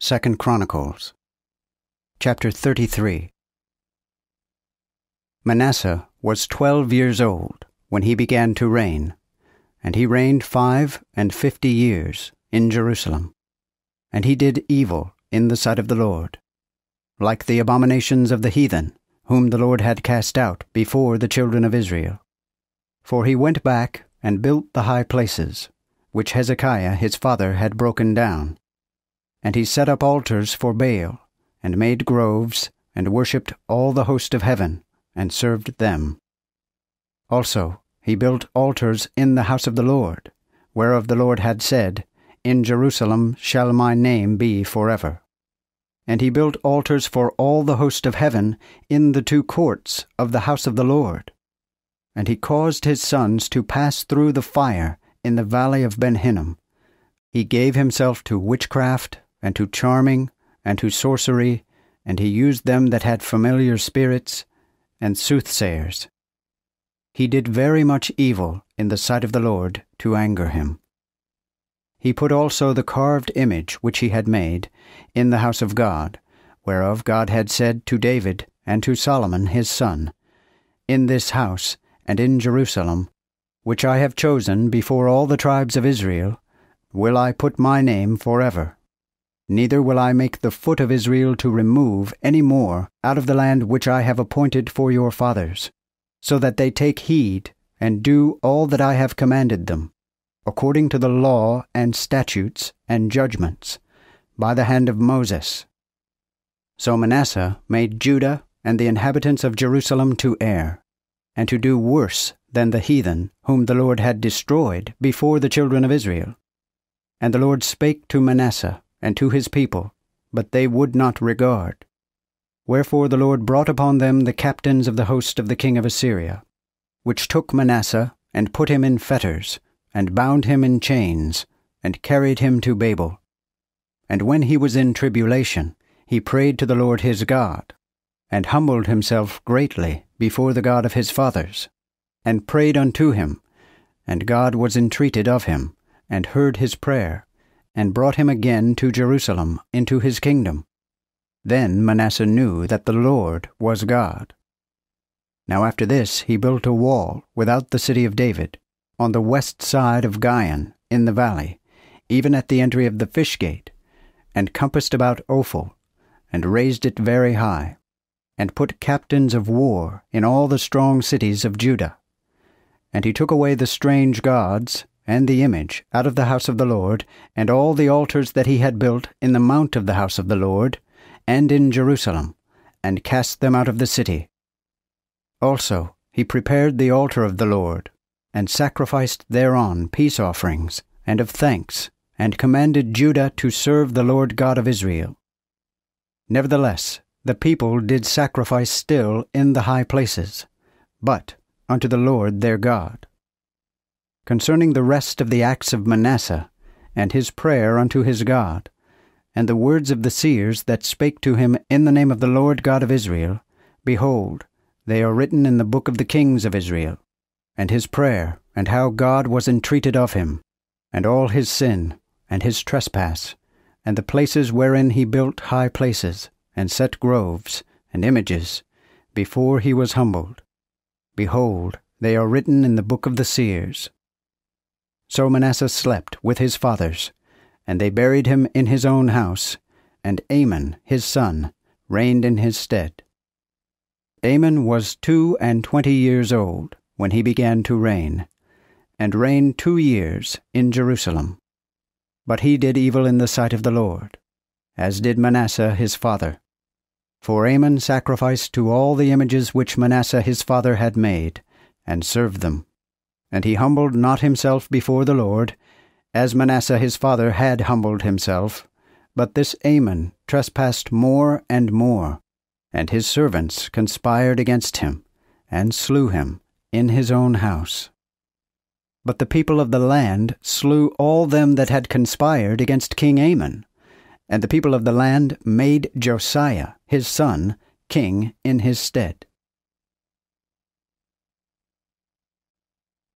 2 Chronicles, chapter 33. Manasseh was 12 years old when he began to reign, and he reigned 55 years in Jerusalem. And he did evil in the sight of the Lord, like the abominations of the heathen, whom the Lord had cast out before the children of Israel. For he went back and built the high places, which Hezekiah his father had broken down. And he set up altars for Baal, and made groves, and worshipped all the host of heaven, and served them. Also he built altars in the house of the Lord, whereof the Lord had said, In Jerusalem shall my name be forever. And he built altars for all the host of heaven in the 2 courts of the house of the Lord. And he caused his sons to pass through the fire in the valley of Ben-Hinnom. He gave himself to witchcraft, and to charming, and to sorcery, and he used them that had familiar spirits, and soothsayers. He did very much evil in the sight of the Lord to anger him. He put also the carved image which he had made in the house of God, whereof God had said to David and to Solomon his son, In this house and in Jerusalem, which I have chosen before all the tribes of Israel, will I put my name forever. Neither will I make the foot of Israel to remove any more out of the land which I have appointed for your fathers, so that they take heed and do all that I have commanded them, according to the law and statutes and judgments, by the hand of Moses. So Manasseh made Judah and the inhabitants of Jerusalem to err, and to do worse than the heathen whom the Lord had destroyed before the children of Israel. And the Lord spake to Manasseh and to his people, but they would not regard. Wherefore the Lord brought upon them the captains of the host of the king of Assyria, which took Manasseh, and put him in fetters, and bound him in chains, and carried him to Babel. And when he was in tribulation, he prayed to the Lord his God, and humbled himself greatly before the God of his fathers, and prayed unto him, and God was entreated of him, and heard his prayer, and brought him again to Jerusalem into his kingdom. Then Manasseh knew that the Lord was God. Now after this he built a wall without the city of David, on the west side of Gion, in the valley, even at the entry of the fish gate, and compassed about Ophel, and raised it very high, and put captains of war in all the strong cities of Judah. And he took away the strange gods, and the image out of the house of the Lord, and all the altars that he had built in the mount of the house of the Lord, and in Jerusalem, and cast them out of the city. Also he prepared the altar of the Lord, and sacrificed thereon peace offerings, and of thanks, and commanded Judah to serve the Lord God of Israel. Nevertheless the people did sacrifice still in the high places, but unto the Lord their God. Concerning the rest of the acts of Manasseh, and his prayer unto his God, and the words of the seers that spake to him in the name of the Lord God of Israel, behold, they are written in the book of the kings of Israel, and his prayer, and how God was entreated of him, and all his sin, and his trespass, and the places wherein he built high places, and set groves, and images, before he was humbled. Behold, they are written in the book of the seers. So Manasseh slept with his fathers, and they buried him in his own house, and Amon his son reigned in his stead. Amon was 22 years old when he began to reign, and reigned 2 years in Jerusalem. But he did evil in the sight of the Lord, as did Manasseh his father. For Amon sacrificed to all the images which Manasseh his father had made, and served them. And he humbled not himself before the Lord, as Manasseh his father had humbled himself, but this Amon trespassed more and more, and his servants conspired against him, and slew him in his own house. But the people of the land slew all them that had conspired against King Amon, and the people of the land made Josiah his son king in his stead.